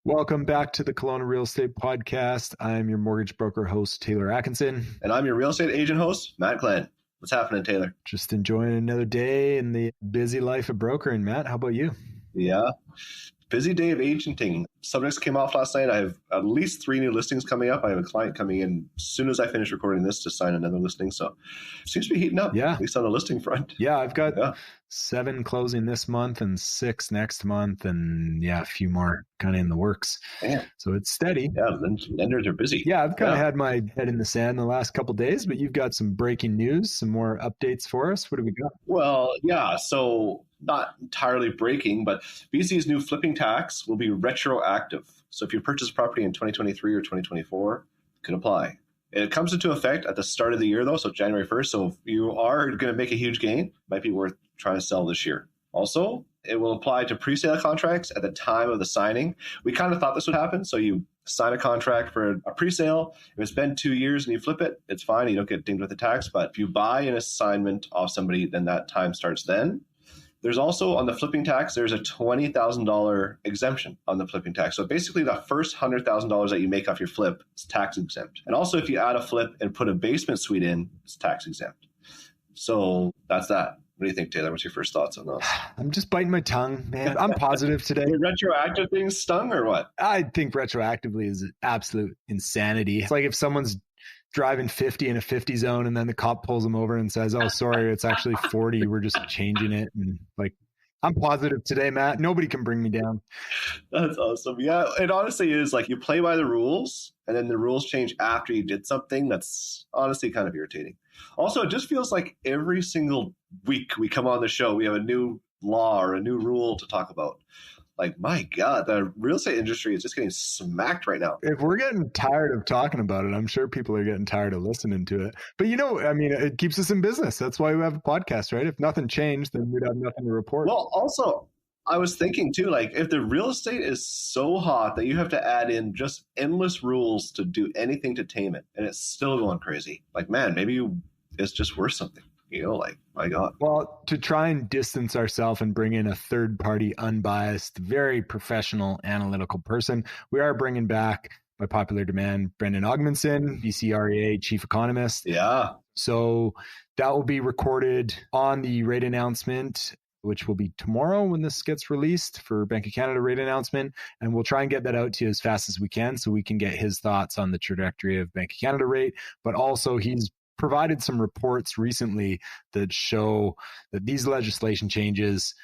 Welcome back to the Kelowna Real Estate Podcast. I'm your mortgage broker host, Taylor Atkinson. And I'm your real estate agent host, Matt Glenn. What's happening, Taylor? Just enjoying another day in the busy life of brokering. Matt, how about you? Yeah. Busy day of agenting. Subjects came off last night. I have at least 3 new listings coming up. I have a client coming in as soon as I finish recording this to sign another listing. So it seems to be heating up, at least on the listing front. Yeah, I've got 7 closing this month and 6 next month. And a few more kind of in the works. Damn. So it's steady. Yeah, lenders are busy. Yeah, I've kind of had my head in the sand the last couple of days, but you've got some breaking news, some more updates for us. What do we got? Well, so not entirely breaking, but BC's new flipping tax will be retroactive. So if you purchase property in 2023 or 2024, it can apply. It comes into effect at the start of the year, though, so January 1st. So if you are going to make a huge gain, it might be worth trying to sell this year. Also, it will apply to pre-sale contracts at the time of the signing. We kind of thought this would happen. So you sign a contract for a pre-sale. If it's been 2 years and you flip it, it's fine. You don't get dinged with the tax. But if you buy an assignment off somebody, then that time starts then. There's also, on the flipping tax, there's a $20,000 exemption on the flipping tax. So basically, the first $100,000 that you make off your flip is tax exempt. And also, if you add a flip and put a basement suite in, it's tax exempt. So that's that. What do you think, Taylor? What's your first thoughts on those? I'm just biting my tongue, man. I'm positive today. The retroactive thing stung or what? I think retroactively is absolute insanity. It's like if someone's driving 50 in a 50 zone and then the cop pulls them over and says, "Oh, sorry, it's actually 40. We're just changing it." And like, I'm positive today, Matt. Nobody can bring me down. That's awesome. Yeah, it honestly is like you play by the rules and then the rules change after you did something. That's honestly kind of irritating. Also, it just feels like every single week we come on the show, we have a new law or a new rule to talk about. Like, my God, the real estate industry is just getting smacked right now. If we're getting tired of talking about it, I'm sure people are getting tired of listening to it. But it keeps us in business. That's why we have a podcast, right? If nothing changed, then we'd have nothing to report. Well, also, I was thinking too, like if the real estate is so hot that you have to add in just endless rules to do anything to tame it, and it's still going crazy. Like, man, maybe it's just worth something. Like, my God. Well, to try and distance ourselves and bring in a third-party, unbiased, very professional, analytical person, we are bringing back, by popular demand, Brendan Augmundson, BC REA chief economist. Yeah. So that will be recorded on the rate announcement, which will be tomorrow when this gets released for Bank of Canada rate announcement. And we'll try and get that out to you as fast as we can so we can get his thoughts on the trajectory of Bank of Canada rate. But also he's provided some reports recently that show that these legislation changes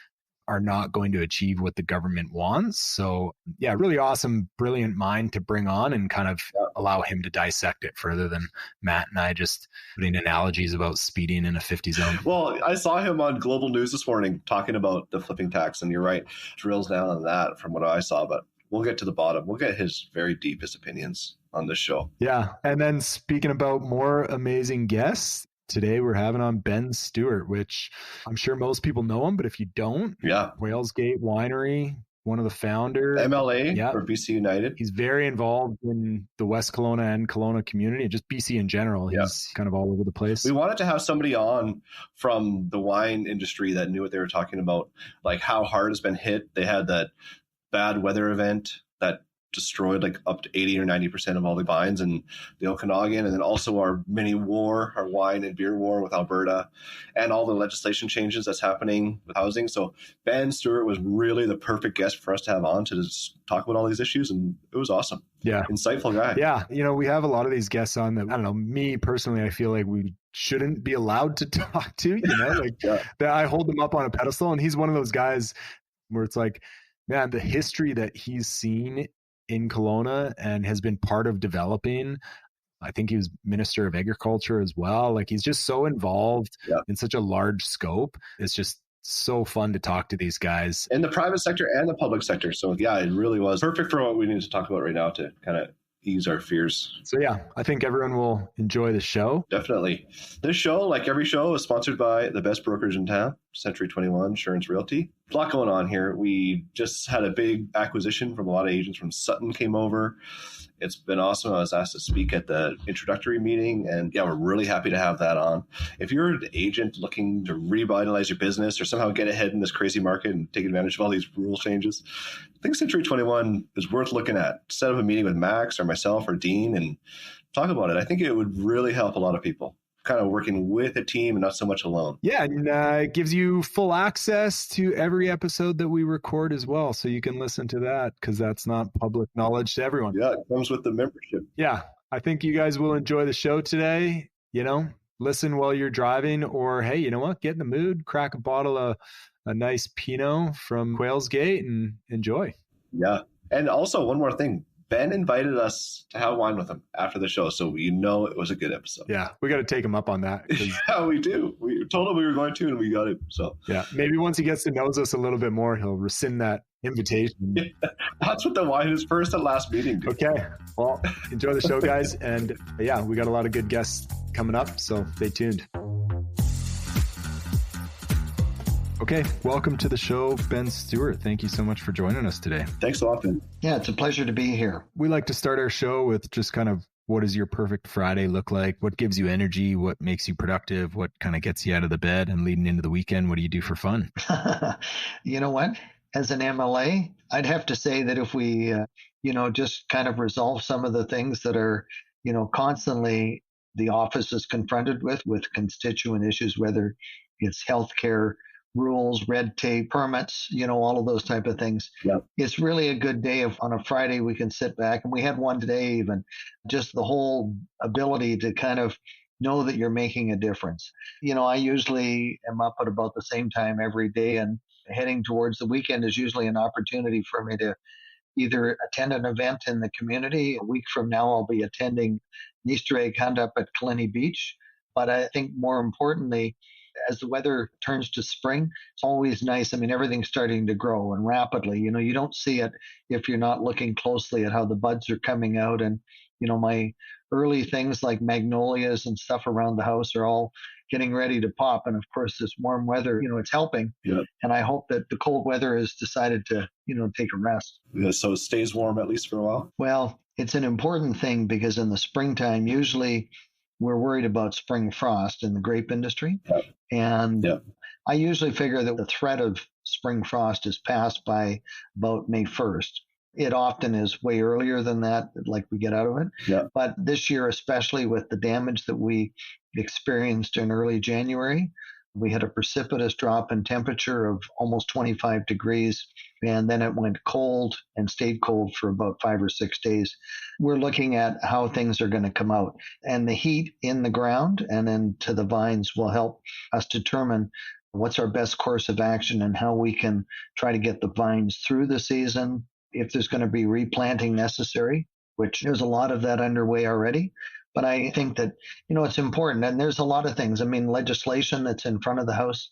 are not going to achieve what the government wants. So really awesome, brilliant mind to bring on and kind of allow him to dissect it further than Matt and I just putting analogies about speeding in a 50 zone. Well, I saw him on Global News this morning talking about the flipping tax, and you're right, drills down on that from what I saw, but we'll get to the bottom. We'll get his very deepest opinions on this show. Yeah. And then speaking about more amazing guests, today we're having on Ben Stewart, which I'm sure most people know him, but if you don't, Quails Winery, one of the founders. MLA for BC United. He's very involved in the West Kelowna and Kelowna community, and just BC in general. He's kind of all over the place. We wanted to have somebody on from the wine industry that knew what they were talking about, like how hard it's been hit. They had that bad weather event that destroyed like up to 80 or 90% of all the vines in the Okanagan, and then also our mini war, our wine and beer war with Alberta, and all the legislation changes that's happening with housing. So Ben Stewart was really the perfect guest for us to have on to just talk about all these issues, and it was awesome. Yeah. Insightful guy. Yeah. We have a lot of these guests on that, I don't know, me personally, I feel like we shouldn't be allowed to talk to, that I hold them up on a pedestal, and he's one of those guys where it's like, man, the history that he's seen in Kelowna and has been part of developing. I think he was Minister of Agriculture as well. Like, he's just so involved in such a large scope. It's just so fun to talk to these guys. In the private sector and the public sector. So it really was perfect for what we need to talk about right now to kind of ease our fears. So I think everyone will enjoy the show. Definitely. This show, like every show, is sponsored by the best brokers in town. Century 21 Insurance Realty. A lot going on here. We just had a big acquisition from a lot of agents from Sutton came over. It's been awesome. I was asked to speak at the introductory meeting, and yeah, we're really happy to have that on. If you're an agent looking to revitalize your business or somehow get ahead in this crazy market and take advantage of all these rule changes, I think Century 21 is worth looking at. Set up a meeting with Max or myself or Dean and talk about it. I think it would really help a lot of people. Kind of working with a team and not so much alone. Yeah, and it gives you full access to every episode that we record as well. So you can listen to that because that's not public knowledge to everyone. Yeah, it comes with the membership. Yeah, I think you guys will enjoy the show today. Listen while you're driving, or hey, you know what? Get in the mood, crack a bottle of a nice Pinot from Quails Gate and enjoy. Yeah. And also one more thing. Ben invited us to have wine with him after the show, so we know it was a good episode. Yeah, we got to take him up on that. Yeah, we do. We told him we were going to, and we got it. So yeah, maybe once he gets to know us a little bit more, he'll rescind that invitation. Yeah, that's what the wine is first and last meeting. Dude. Okay, well, enjoy the show, guys, and yeah, we got a lot of good guests coming up, so stay tuned. Okay, welcome to the show, Ben Stewart. Thank you so much for joining us today. Thanks a lot, Ben. Yeah, it's a pleasure to be here. We like to start our show with just kind of what does your perfect Friday look like? What gives you energy? What makes you productive? What kind of gets you out of the bed and leading into the weekend? What do you do for fun? You know what? As an MLA, I'd have to say that if we, just kind of resolve some of the things that are, constantly the office is confronted with constituent issues, whether it's healthcare, rules, red tape, permits, all of those type of things. Yep. It's really a good day if on a Friday we can sit back, and we had one today even, just the whole ability to kind of know that you're making a difference. I usually am up at about the same time every day, and heading towards the weekend is usually an opportunity for me to either attend an event in the community. A week from now, I'll be attending an Easter egg hunt up at Kalini Beach. But I think more importantly, as the weather turns to spring, it's always nice. I mean, everything's starting to grow and rapidly. You don't see it if you're not looking closely at how the buds are coming out. And, my early things like magnolias and stuff around the house are all getting ready to pop. And of course, this warm weather, it's helping. Yep. And I hope that the cold weather has decided to, take a rest. Yeah, so it stays warm at least for a while? Well, it's an important thing because in the springtime, usually we're worried about spring frost in the grape industry. Yep. And Yep. I usually figure that the threat of spring frost is passed by about May 1st. It often is way earlier than that, like we get out of it. Yeah. But this year, especially with the damage that we experienced in early January, we had a precipitous drop in temperature of almost 25 degrees, and then it went cold and stayed cold for about 5 or 6 days. We're looking at how things are going to come out, and the heat in the ground and then to the vines will help us determine what's our best course of action and how we can try to get the vines through the season. If there's going to be replanting necessary, which there's a lot of that underway already. But I think that, it's important. And there's a lot of things. I mean, legislation that's in front of the House,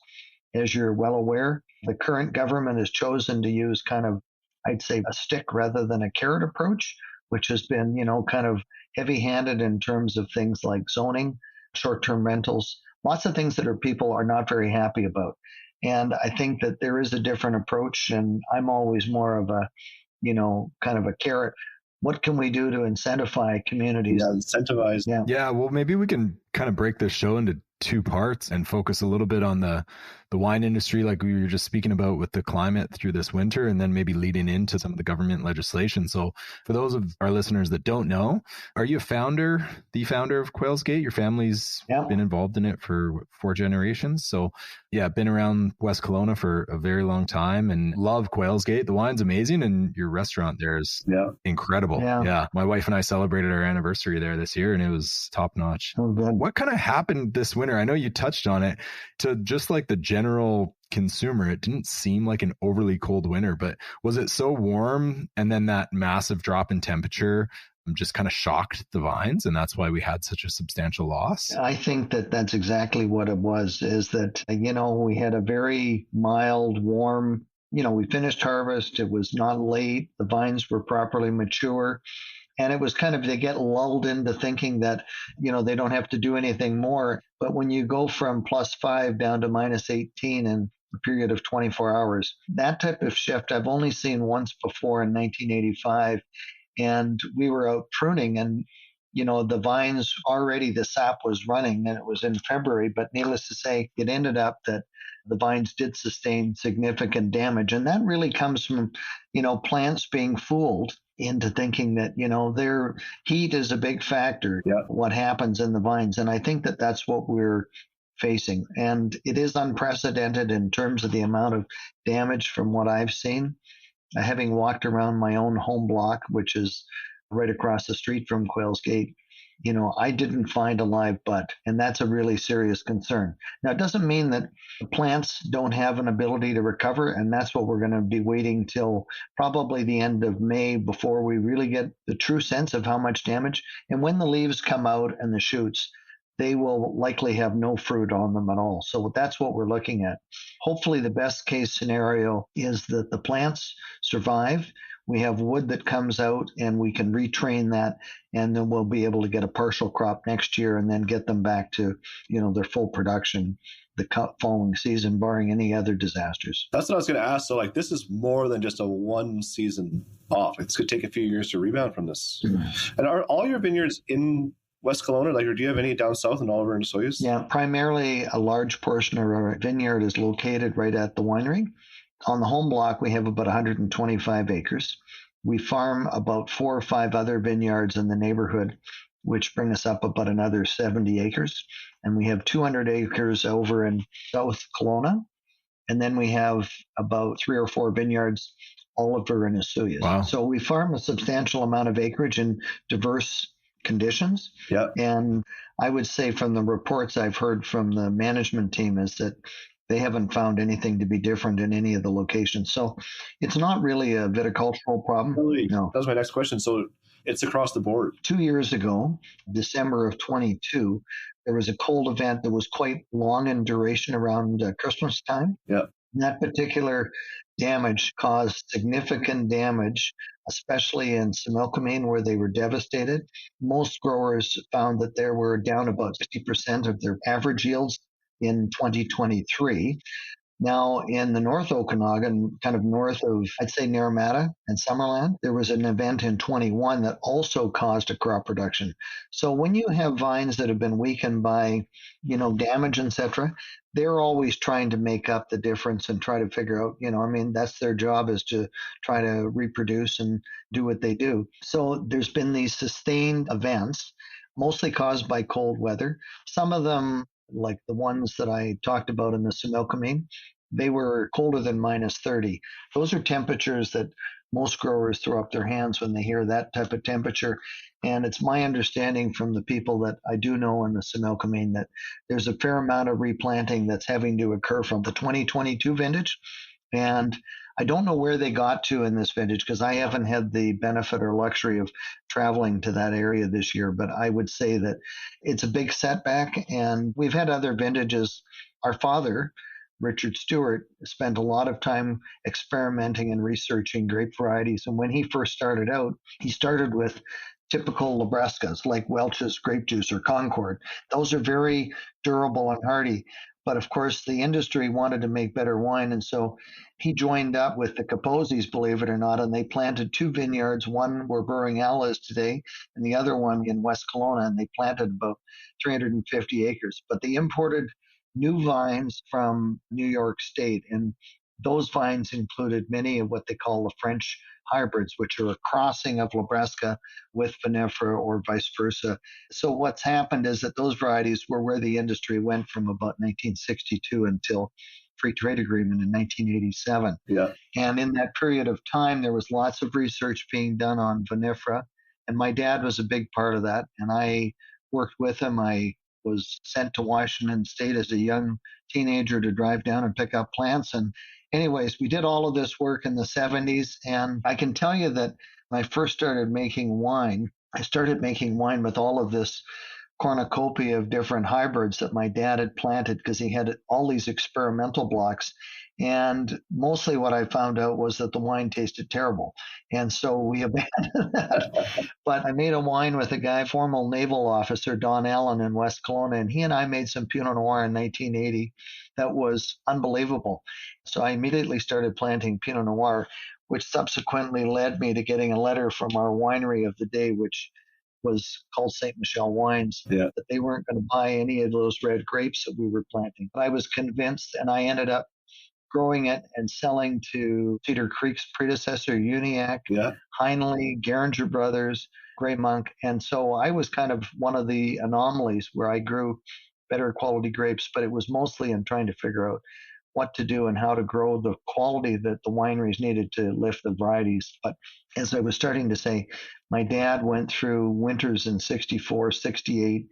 as you're well aware, the current government has chosen to use kind of, I'd say, a stick rather than a carrot approach, which has been, kind of heavy-handed in terms of things like zoning, short-term rentals, lots of things that people are not very happy about. And I think that there is a different approach, and I'm always more of a, kind of a carrot. What can we do to incentivize communities? Yeah, incentivize. Yeah, well, maybe we can kind of break this show into two parts and focus a little bit on the wine industry, like we were just speaking about with the climate through this winter, and then maybe leading into some of the government legislation. So for those of our listeners that don't know, are you the founder of Quails Gate? Your family's been involved in it for 4 generations. So yeah, been around West Kelowna for a very long time and love Quails Gate. The wine's amazing and your restaurant there is incredible. Yeah. My wife and I celebrated our anniversary there this year and it was top notch. Oh, good. What kind of happened this winter? I know you touched on it, to just like the general consumer, it didn't seem like an overly cold winter, but was it so warm and then that massive drop in temperature just kind of shocked the vines, and that's why we had such a substantial loss? I think that that's exactly what it was, is that, we had a very mild, warm, we finished harvest. It was not late. The vines were properly mature. And it was kind of, they get lulled into thinking that, they don't have to do anything more. But when you go from +5 down to -18 in a period of 24 hours, that type of shift I've only seen once before in 1985. And we were out pruning, and the vines already, the sap was running, and it was in February. But needless to say, it ended up that the vines did sustain significant damage. And that really comes from, plants being fooled into thinking that, their heat is a big factor, what happens in the vines. And I think that that's what we're facing. And it is unprecedented in terms of the amount of damage from what I've seen. Having walked around my own home block, which is right across the street from Quails Gate, I didn't find a live bud, and that's a really serious concern. Now, it doesn't mean that the plants don't have an ability to recover, and that's what we're going to be waiting till probably the end of May before we really get the true sense of how much damage. And when the leaves come out and the shoots, they will likely have no fruit on them at all. So that's what we're looking at. Hopefully, the best case scenario is that the plants survive. We have wood that comes out and we can retrain that, and then we'll be able to get a partial crop next year and then get them back to, their full production the following season, barring any other disasters. That's what I was going to ask. So this is more than just a one season off. It's going to take a few years to rebound from this. Mm-hmm. And are all your vineyards in West Kelowna, or do you have any down south in Oliver and Soyuz? Yeah, primarily a large portion of our vineyard is located right at the winery. On the home block, we have about 125 acres. We farm about 4 or 5 other vineyards in the neighborhood, which bring us up about another 70 acres. And we have 200 acres over in South Kelowna. And then we have about 3 or 4 vineyards all over in Osoyoos. Wow. So we farm a substantial amount of acreage in diverse conditions. Yeah. And I would say from the reports I've heard from the management team is that they haven't found anything to be different in any of the locations. So it's not really a viticultural problem. Really? No. That was my next question. So it's across the board. 2 years ago, December of 22, there was a cold event that was quite long in duration around Christmas time. Yeah. And that particular damage caused significant damage, especially in Similkameen, where they were devastated. Most growers found that they were down about 50% of their average yields in 2023. Now, in the North Okanagan, kind of north of, I'd say, Naramata and Summerland, there was an event in 21 that also caused a crop reduction. So when you have vines that have been weakened by, damage, etc., they're always trying to make up the difference and try to figure out, that's their job, is to try to reproduce and do what they do. So there's been these sustained events, mostly caused by cold weather. Some of them, like the ones that I talked about in the Similkameen, they were colder than -30. Those are temperatures that most growers throw up their hands when they hear that type of temperature. And it's my understanding from the people that I do know in the Similkameen that there's a fair amount of replanting that's having to occur from the 2022 vintage. And I don't know where they got to in this vintage because I haven't had the benefit or luxury of traveling to that area this year, but I would say that it's a big setback. And we've had other vintages. Our father, Richard Stewart, spent a lot of time experimenting and researching grape varieties. And when he first started out, he started with typical Nebraskas like Welch's grape juice or Concord. Those are very durable and hardy. But of course, the industry wanted to make better wine. And so he joined up with the Kaposis, believe it or not, and they planted 2 vineyards, one where Burring Owl is today, and the other one in West Kelowna. And they planted about 350 acres. But they imported new vines from New York State. And those vines included many of what they call the French hybrids, which are a crossing of Nebraska with vinifera or vice versa. So what's happened is that those varieties were where the industry went from about 1962 until free trade agreement in 1987. Yeah. And in that period of time, there was lots of research being done on vinifera. And my dad was a big part of that. And I worked with him. I was sent to Washington State as a young teenager to drive down and pick up plants. And anyways, we did all of this work in the 70s. And I can tell you that when I first started making wine, I started making wine with all of this cornucopia of different hybrids that my dad had planted because he had all these experimental blocks. And mostly what I found out was that the wine tasted terrible. And so we abandoned that. But I made a wine with a guy, former naval officer, Don Allen in West Kelowna, and he and I made some Pinot Noir in 1980 that was unbelievable. So I immediately started planting Pinot Noir, which subsequently led me to getting a letter from our winery of the day, which was called St. Michel Wines, Yeah. that they weren't going to buy any of those red grapes that we were planting. But I was convinced, and I ended up growing it and selling to Cedar Creek's predecessor, Uniac, Yeah. Heinley, Geringer Brothers, Grey Monk. And so I was kind of one of the anomalies where I grew better quality grapes, but it was mostly in trying to figure out what to do and how to grow the quality that the wineries needed to lift the varieties. But as I was starting to say, my dad went through winters in 64, 68.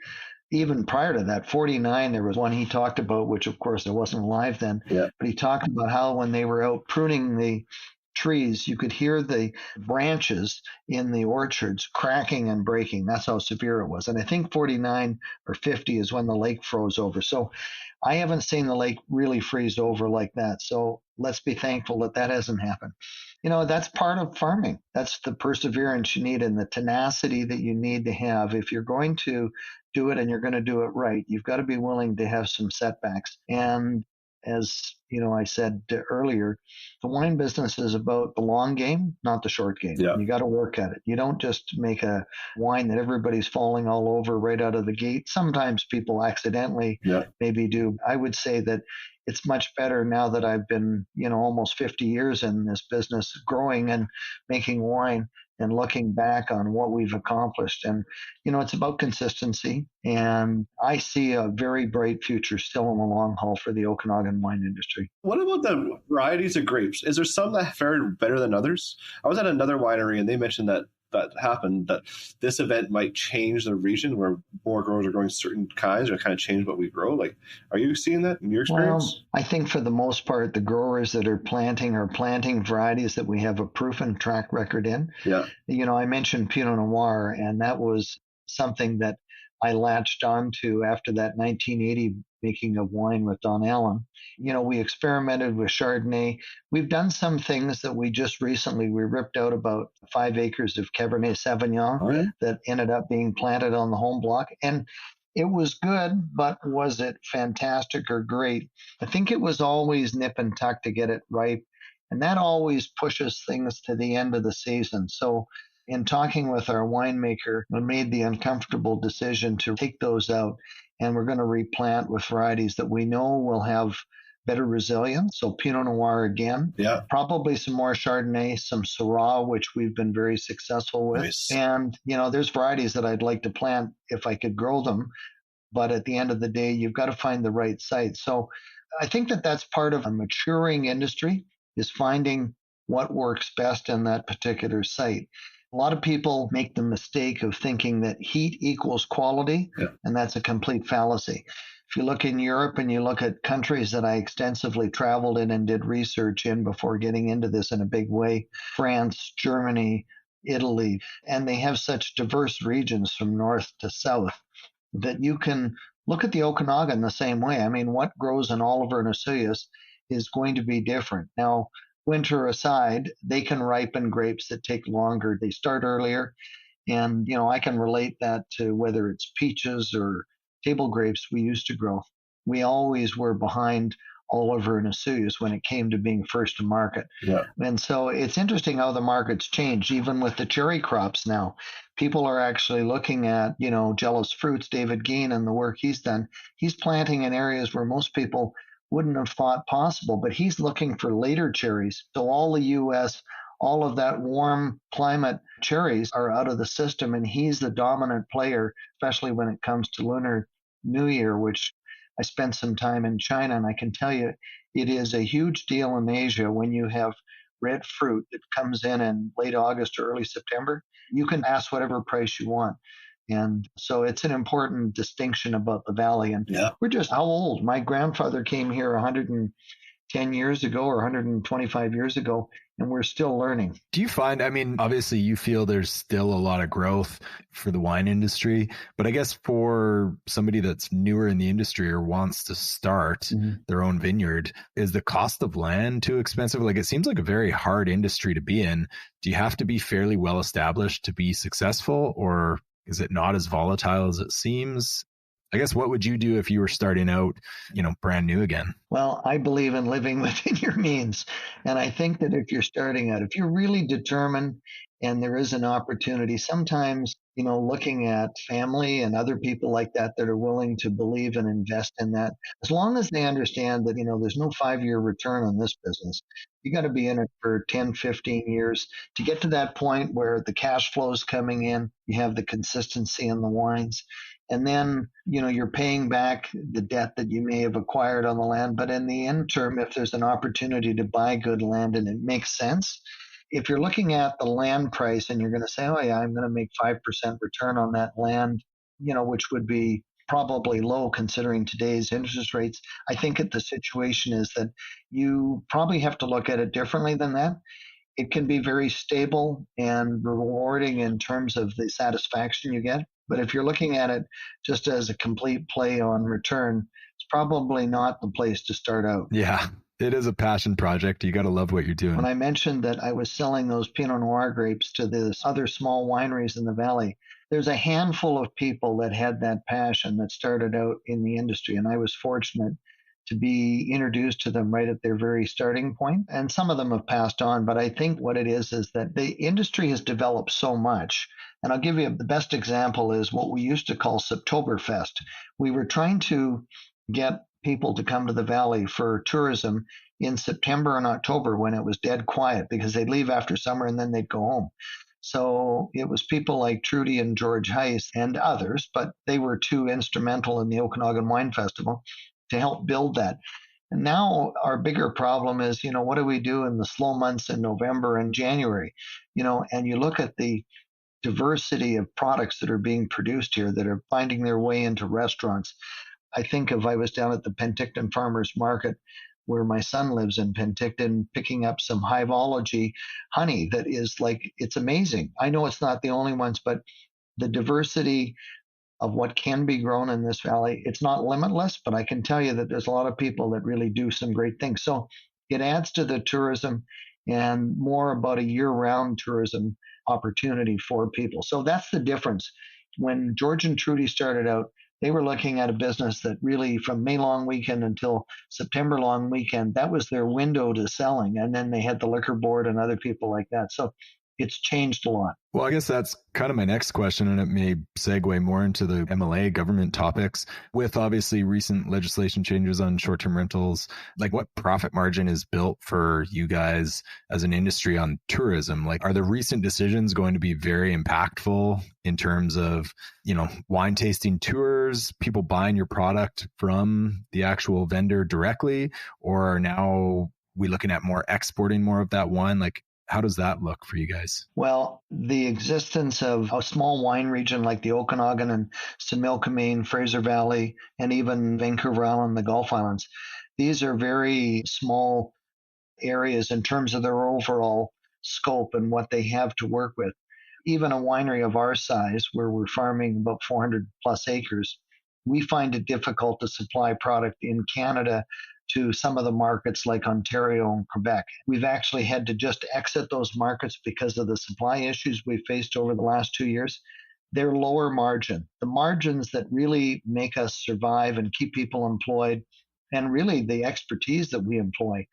Even prior to that, 49, there was one he talked about, which of course I wasn't alive then, Yeah. but he talked about how when they were out pruning the trees, you could hear the branches in the orchards cracking and breaking. That's how severe it was. And I think 49 or 50 is when the lake froze over. So I haven't seen the lake really freeze over like that. So let's be thankful that that hasn't happened. That's part of farming. That's the perseverance you need and the tenacity that you need to have. If you're going to do it and you're going to do it right, you've got to be willing to have some setbacks. And as I said earlier, the wine business is about the long game, not the short game. Yeah. You got to work at it. You don't just make a wine that everybody's falling all over right out of the gate. Sometimes people accidentally maybe do. I would say that it's much better now that I've been, almost 50 years in this business, growing and making wine and looking back on what we've accomplished. And, it's about consistency. And I see a very bright future still in the long haul for the Okanagan wine industry. What about the varieties of grapes? Is there some that fared better than others? I was at another winery and they mentioned that happened, that this event might change the region where more growers are growing certain kinds or kind of change what we grow. Like, are you seeing that in your experience? Well, I think for the most part, the growers that are planting varieties that we have a proven track record in. Yeah. I mentioned Pinot Noir, and that was something that I latched onto after that 1980 making of wine with Don Allen. We experimented with Chardonnay. We've done some things that we ripped out about 5 acres of Cabernet Sauvignon that ended up being planted on the home block. And it was good, but was it fantastic or great? I think it was always nip and tuck to get it ripe. And that always pushes things to the end of the season. So in talking with our winemaker, we made the uncomfortable decision to take those out, and we're going to replant with varieties that we know will have better resilience. So Pinot Noir again, probably some more Chardonnay, some Syrah, which we've been very successful with. Nice. And, there's varieties that I'd like to plant if I could grow them. But at the end of the day, you've got to find the right site. So I think that that's part of a maturing industry, is finding what works best in that particular site. A lot of people make the mistake of thinking that heat equals quality, and that's a complete fallacy. If you look in Europe and you look at countries that I extensively traveled in and did research in before getting into this in a big way, France, Germany, Italy, and they have such diverse regions from north to south that you can look at the Okanagan the same way. I mean, what grows in Oliver and Osoyoos is going to be different. Now, winter aside, they can ripen grapes that take longer. They start earlier. And, I can relate that to whether it's peaches or table grapes we used to grow. We always were behind Oliver and Osoyoos when it came to being first to market. Yeah. And so it's interesting how the market's changed, even with the cherry crops now. People are actually looking at, Jealous Fruits, David Gein, and the work he's done. He's planting in areas where most people wouldn't have thought possible, but he's looking for later cherries. So all the U.S., all of that warm climate cherries are out of the system, and he's the dominant player, especially when it comes to Lunar New Year, which I spent some time in China, and I can tell you it is a huge deal in Asia when you have red fruit that comes in late August or early September. You can ask whatever price you want. And so it's an important distinction about the valley. And we're just how old? My grandfather came here 110 years ago or 125 years ago. and we're still learning. Do you find, I mean, obviously you feel there's still a lot of growth for the wine industry, but I guess for somebody that's newer in the industry or wants to start their own vineyard, is the cost of land too expensive? Like, it seems like a very hard industry to be in. Do you have to be fairly well established to be successful, or is it not as volatile as it seems? I guess what would you do if you were starting out, brand new again? Well, I believe in living within your means. And I think that if you're starting out, if you're really determined and there is an opportunity, sometimes, looking at family and other people like that are willing to believe and invest in that, as long as they understand that, there's no 5-year return on this business. You got to be in it for 10, 15 years to get to that point where the cash flow is coming in, you have the consistency in the wines. And then, you're paying back the debt that you may have acquired on the land. But in the interim, if there's an opportunity to buy good land and it makes sense, if you're looking at the land price and you're going to say, oh yeah, I'm going to make 5% return on that land, which would be probably low considering today's interest rates, I think that the situation is that you probably have to look at it differently than that. It can be very stable and rewarding in terms of the satisfaction you get. But if you're looking at it just as a complete play on return, it's probably not the place to start out. Yeah, it is a passion project. You got to love what you're doing. When I mentioned that I was selling those Pinot Noir grapes to the other small wineries in the valley, there's a handful of people that had that passion that started out in the industry. And I was fortunate to be introduced to them right at their very starting point. And some of them have passed on. But I think what it is that the industry has developed so much. And I'll give you the best example is what we used to call Septoberfest. We were trying to get people to come to the valley for tourism in September and October when it was dead quiet, because they'd leave after summer and then they'd go home. So it was people like Trudy and George Heiss and others, but they were too instrumental in the Okanagan Wine Festival to help build that. And now our bigger problem is, what do we do in the slow months in November and January? And you look at the diversity of products that are being produced here that are finding their way into restaurants. I think if I was down at the Penticton Farmers Market, where my son lives in Penticton, picking up some Hivology honey that is it's amazing. I know it's not the only ones, but the diversity of what can be grown in this valley, it's not limitless, but I can tell you that there's a lot of people that really do some great things. So it adds to the tourism and more about a year-round tourism opportunity for people. So that's the difference. When George and Trudy started out, they were looking at a business that really from May long weekend until September long weekend, that was their window to selling. And then they had the liquor board and other people like that. So it's changed a lot. Well, I guess that's kind of my next question, and it may segue more into the MLA government topics. With obviously recent legislation changes on short-term rentals, like what profit margin is built for you guys as an industry on tourism? Like, are the recent decisions going to be very impactful in terms of, wine tasting tours, people buying your product from the actual vendor directly, or are now we looking at more exporting more of that wine? Like, how does that look for you guys? Well, the existence of a small wine region like the Okanagan and Similkameen, Fraser Valley, and even Vancouver Island, the Gulf Islands, these are very small areas in terms of their overall scope and what they have to work with. Even a winery of our size, where we're farming about 400 plus acres, we find it difficult to supply product in Canada to some of the markets like Ontario and Quebec. We've actually had to just exit those markets because of the supply issues we've faced over the last 2 years. They're lower margin. The margins that really make us survive and keep people employed, and really the expertise that we employ,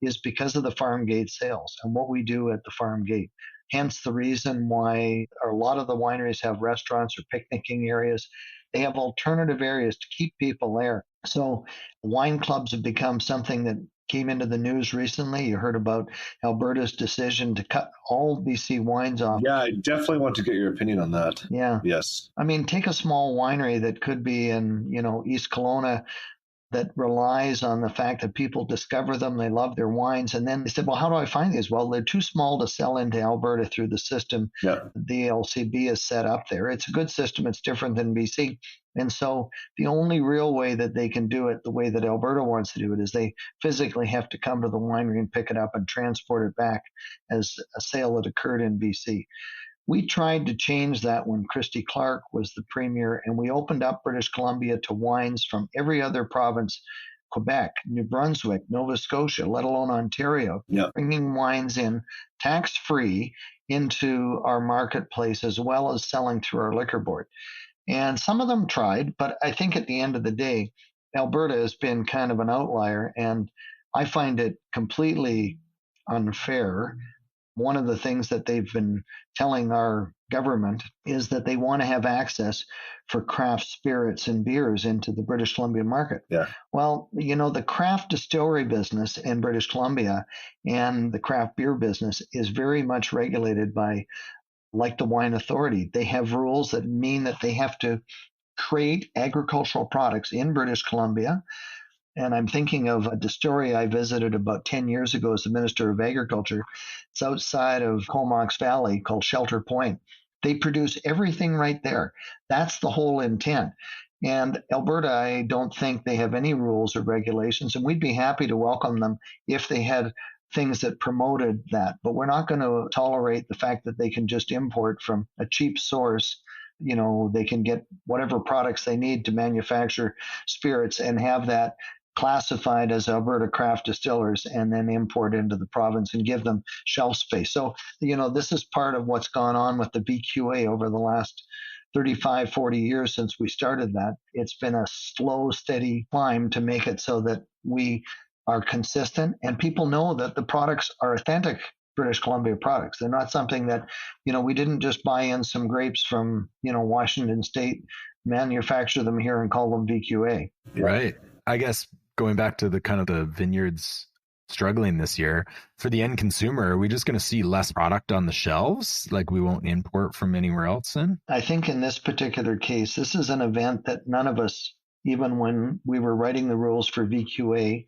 is because of the farm gate sales and what we do at the farm gate. Hence the reason why a lot of the wineries have restaurants or picnicking areas. They have alternative areas to keep people there. So wine clubs have become something that came into the news recently. You heard about Alberta's decision to cut all BC wines off. Yeah, I definitely want to get your opinion on that. Yeah. Yes. I mean, take a small winery that could be in, East Kelowna, that relies on the fact that people discover them, they love their wines, and then they said, well, how do I find these? Well, they're too small to sell into Alberta through the system. Yeah. The LCB is set up there. It's a good system. It's different than BC. And so the only real way that they can do it the way that Alberta wants to do it is they physically have to come to the winery and pick it up and transport it back as a sale that occurred in BC. We tried to change that when Christy Clark was the premier, and we opened up British Columbia to wines from every other province, Quebec, New Brunswick, Nova Scotia, let alone Ontario, bringing wines in tax-free into our marketplace as well as selling through our liquor board. And some of them tried, but I think at the end of the day, Alberta has been kind of an outlier, and I find it completely unfair. One of the things that they've been telling our government is that they want to have access for craft spirits and beers into the British Columbia market. Yeah. Well, the craft distillery business in British Columbia and the craft beer business is very much regulated by, like the Wine Authority. They have rules that mean that they have to create agricultural products in British Columbia. And I'm thinking of a distillery I visited about 10 years ago as the Minister of Agriculture. It's outside of Comox Valley called Shelter Point. They produce everything right there. That's the whole intent. And Alberta, I don't think they have any rules or regulations, and we'd be happy to welcome them if they had things that promoted that. But we're not going to tolerate the fact that they can just import from a cheap source. They can get whatever products they need to manufacture spirits and have that classified as Alberta craft distillers and then import into the province and give them shelf space. So, this is part of what's gone on with the VQA over the last 35, 40 years since we started that. It's been a slow, steady climb to make it so that we are consistent and people know that the products are authentic British Columbia products. They're not something that, we didn't just buy in some grapes from, Washington State, manufacture them here and call them VQA. Right. I guess going back to the kind of the vineyards struggling this year, for the end consumer, are we just going to see less product on the shelves? Like we won't import from anywhere else then? I think in this particular case, this is an event that none of us, even when we were writing the rules for VQA,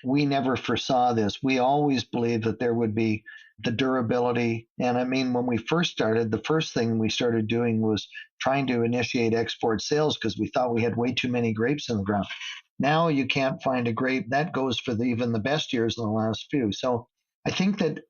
we never foresaw this. We always believed that there would be the durability. And I mean, when we first started, the first thing we started doing was trying to initiate export sales because we thought we had way too many grapes in the ground. Now you can't find a grape. That goes for even the best years in the last few. So I think that,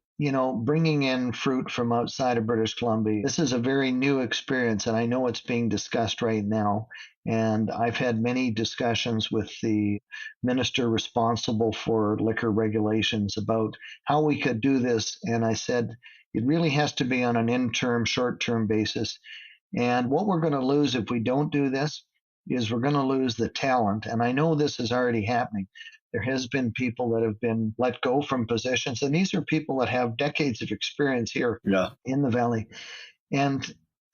bringing in fruit from outside of British Columbia, this is a very new experience, and I know it's being discussed right now. And I've had many discussions with the minister responsible for liquor regulations about how we could do this. And I said, it really has to be on an interim, short-term basis. And what we're going to lose if we don't do this is we're going to lose the talent. And I know this is already happening. There has been people that have been let go from positions, and these are people that have decades of experience here in the Valley. And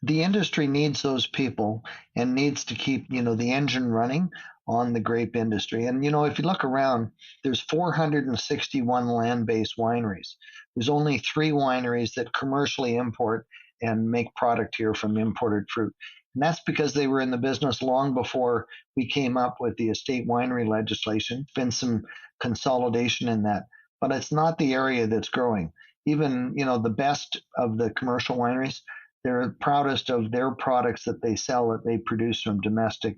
the industry needs those people and needs to keep, the engine running on the grape industry. And, if you look around, there's 461 land-based wineries. There's only 3 wineries that commercially import and make product here from imported fruit. And that's because they were in the business long before we came up with the estate winery legislation. Been some consolidation in that, but it's not the area that's growing. Even, the best of the commercial wineries, they're proudest of their products that they sell that they produce from domestic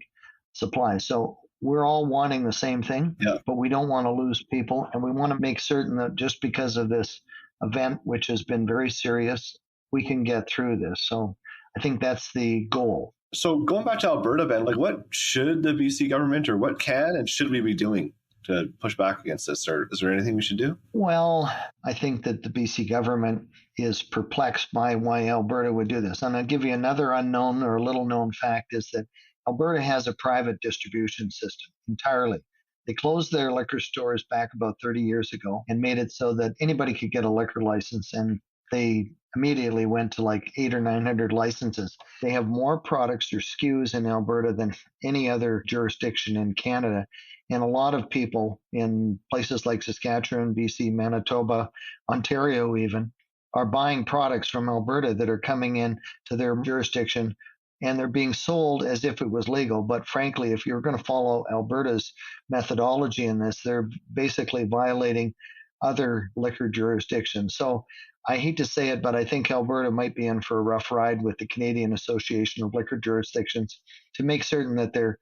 supply. So we're all wanting the same thing, but we don't want to lose people. And we want to make certain that just because of this event, which has been very serious, we can get through this. So I think that's the goal. So going back to Alberta, Ben, what should the BC government or what can and should we be doing to push back against this? Or is there anything we should do? Well, I think that the BC government is perplexed by why Alberta would do this. And I'll give you another unknown or little known fact is that Alberta has a private distribution system entirely. They closed their liquor stores back about 30 years ago and made it so that anybody could get a liquor license, and they immediately went to like 800 or 900 licenses. They have more products or SKUs in Alberta than any other jurisdiction in Canada. And a lot of people in places like Saskatchewan, BC, Manitoba, Ontario even, are buying products from Alberta that are coming in to their jurisdiction, and they're being sold as if it was legal. But frankly, if you're going to follow Alberta's methodology in this, they're basically violating other liquor jurisdictions. So I hate to say it, but I think Alberta might be in for a rough ride with the Canadian Association of Liquor Jurisdictions to make certain that they're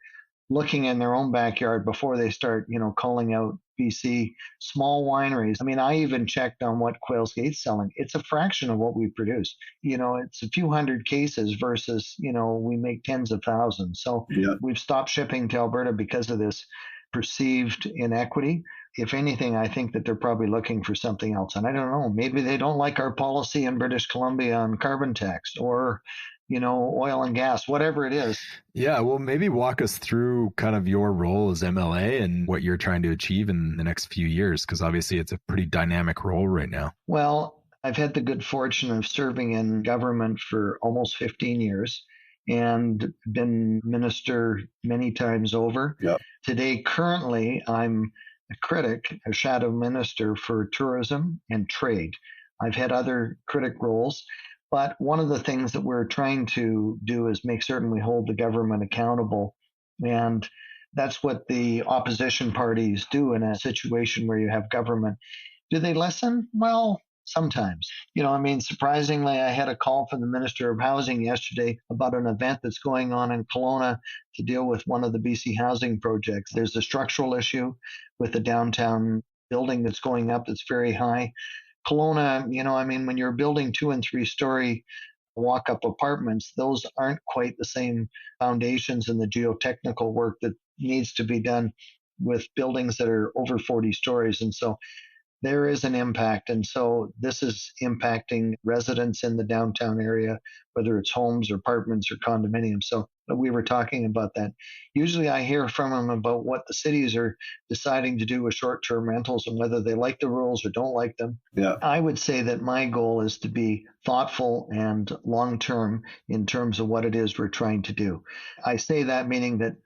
looking in their own backyard before they start, calling out BC small wineries. I mean, I even checked on what Quails Gate's selling. It's a fraction of what we produce. It's a few hundred cases versus, we make tens of thousands. So we've stopped shipping to Alberta because of this perceived inequity. If anything, I think that they're probably looking for something else. And I don't know, maybe they don't like our policy in British Columbia on carbon tax or, oil and gas, whatever it is. Yeah, well, maybe walk us through kind of your role as MLA and what you're trying to achieve in the next few years, because obviously it's a pretty dynamic role right now. Well, I've had the good fortune of serving in government for almost 15 years and been minister many times over. Yeah. Today, currently, I'm a critic, a shadow minister for tourism and trade. I've had other critic roles, but one of the things that we're trying to do is make certain we hold the government accountable. And that's what the opposition parties do in a situation where you have government. Do they listen? Well, sometimes. Surprisingly, I had a call from the Minister of Housing yesterday about an event that's going on in Kelowna to deal with one of the BC housing projects. There's a structural issue with the downtown building that's going up that's very high. Kelowna, when you're building 2 and 3 story walk up apartments, those aren't quite the same foundations and the geotechnical work that needs to be done with buildings that are over 40 stories. And so there is an impact. And so this is impacting residents in the downtown area, whether it's homes or apartments or condominiums. So we were talking about that. Usually I hear from them about what the cities are deciding to do with short-term rentals and whether they like the rules or don't like them. Yeah. I would say that my goal is to be thoughtful and long-term in terms of what it is we're trying to do. I say that meaning that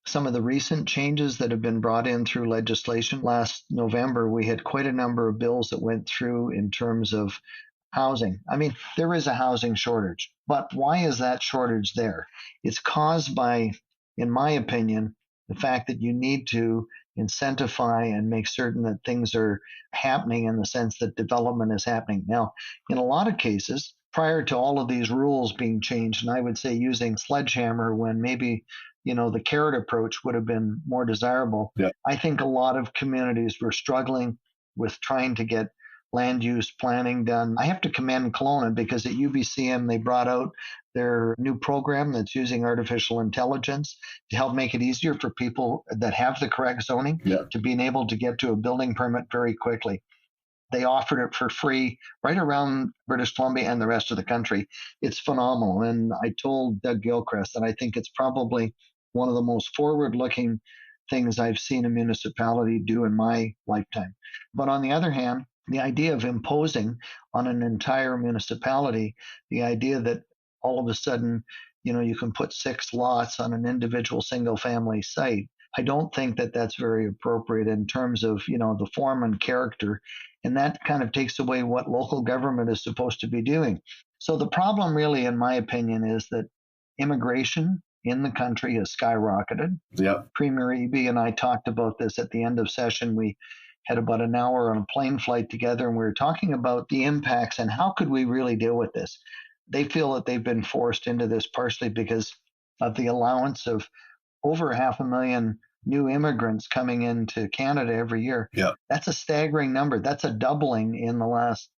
some of the recent changes that have been brought in through legislation. Last November, we had quite a number of bills that went through in terms of housing. There is a housing shortage, but why is that shortage there? It's caused by, in my opinion, the fact that you need to incentivize and make certain that things are happening in the sense that development is happening. Now, in a lot of cases, prior to all of these rules being changed, and I would say using sledgehammer when maybe the carrot approach would have been more desirable. Yeah. I think a lot of communities were struggling with trying to get land use planning done. I have to commend Kelowna because at UBCM, they brought out their new program that's using artificial intelligence to help make it easier for people that have the correct zoning to being able to get to a building permit very quickly. They offered it for free right around British Columbia and the rest of the country. It's phenomenal. And I told Doug Gilchrist that I think it's probably one of the most forward-looking things I've seen a municipality do in my lifetime. But on the other hand, the idea of imposing on an entire municipality, the idea that all of a sudden, you can put 6 lots on an individual single-family site, I don't think that that's very appropriate in terms of, the form and character. And that kind of takes away what local government is supposed to be doing. So the problem really, in my opinion, is that immigration in the country has skyrocketed. Yeah. Premier Eby and I talked about this at the end of session. We had about an hour on a plane flight together, and we were talking about the impacts and how could we really deal with this. They feel that they've been forced into this partially because of the allowance of over 500,000 new immigrants coming into Canada every year. Yeah. That's a staggering number. That's a doubling in the last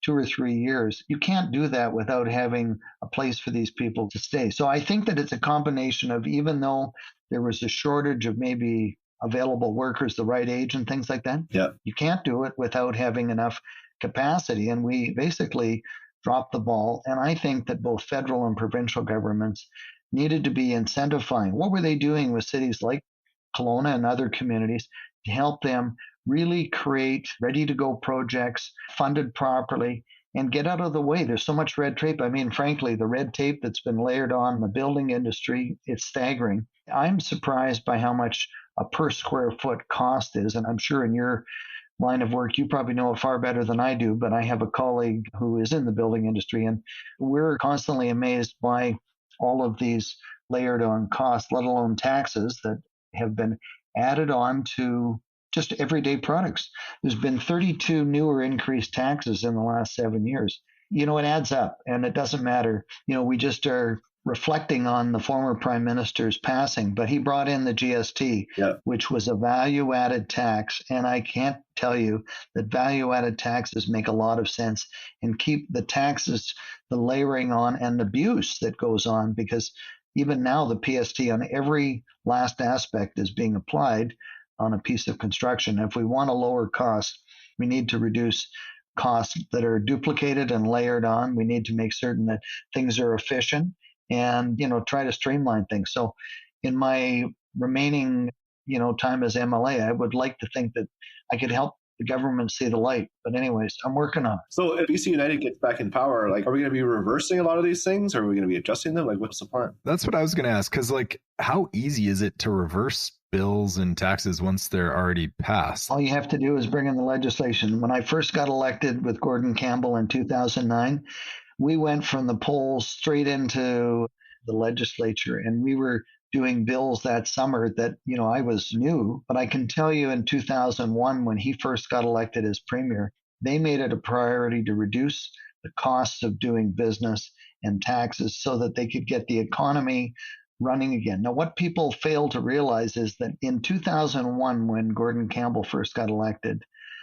2 or 3 years. You can't do that without having a place for these people to stay. So I think that it's a combination of, even though there was a shortage of maybe available workers the right age and things like that, you can't do it without having enough capacity. And we basically dropped the ball. And I think that both federal and provincial governments needed to be incentivizing. What were they doing with cities like Kelowna and other communities to help them really create ready-to-go projects funded properly and get out of the way? There's so much red tape. Frankly, the red tape that's been layered on the building industry, it's staggering. I'm surprised by how much a per square foot cost is, and I'm sure in your line of work, you probably know it far better than I do, but I have a colleague who is in the building industry, and we're constantly amazed by all of these layered on costs, let alone taxes that have been added on to just everyday products. There's been 32 new or increased taxes in the last 7 years. It adds up, and it doesn't matter. We just are reflecting on the former prime minister's passing, but he brought in the GST, which was a value added tax. And I can't tell you that value added taxes make a lot of sense and keep the taxes, the layering on and the abuse that goes on, because even now the PST on every last aspect is being applied on a piece of construction. If we want to lower costs, we need to reduce costs that are duplicated and layered on. We need to make certain that things are efficient and, try to streamline things. So in my remaining, time as MLA, I would like to think that I could help the government see the light. But anyways, I'm working on it. So if BC United gets back in power, are we going to be reversing a lot of these things? Or are we going to be adjusting them? What's the plan? That's what I was going to ask. Because how easy is it to reverse bills and taxes once they're already passed? All you have to do is bring in the legislation. When I first got elected with Gordon Campbell in 2009, we went from the polls straight into the legislature, and we were doing bills that summer that, I was new. But I can tell you in 2001, when he first got elected as premier, they made it a priority to reduce the costs of doing business and taxes so that they could get the economy running again. Now, what people fail to realize is that in 2001, when Gordon Campbell first got elected,